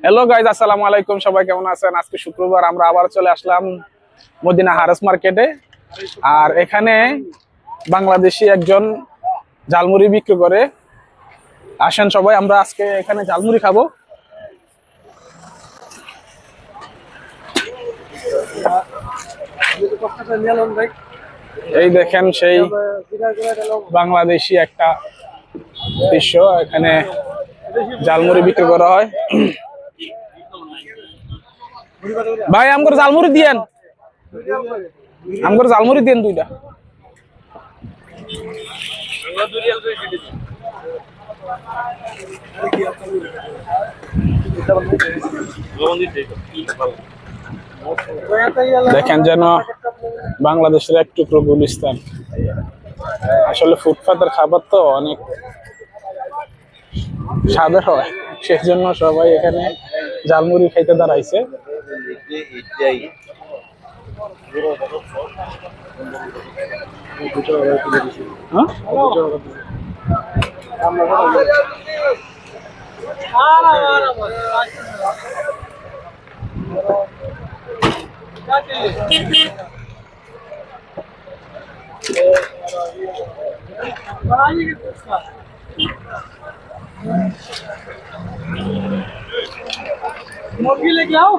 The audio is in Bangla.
হ্যালো গাইজ, আসসালামু আলাইকুম। সবাই কেমন আছেন? আজকে শুক্রবার, আমরা আবার চলে আসলাম মদিনা হারেস মার্কেটে। আর এখানে বাংলাদেশি একজন ঝালমুড়ি বিক্রি করে। আসেন সবাই, আমরা আজকে এখানে ঝালমুড়ি খাবো। এই দেখেন সেই বাংলাদেশি একটা দৃশ্য, এখানে ঝালমুড়ি বিক্রি করা হয়। ভাই আমগর ঝালমুড়ি দিয়েন, আমগর ঝালমুড়ি দিয়েন দুইটা। দেখেন যেন বাংলাদেশের এক টুকরো গুলিস্তান। আসলে ফুটপাতের খাবার তো অনেক স্বাদ হয়, সেজন্য সবাই এখানে ঝালমুড়ি খাইতে দাঁড়াইছে। मुर्गी लेके आओ।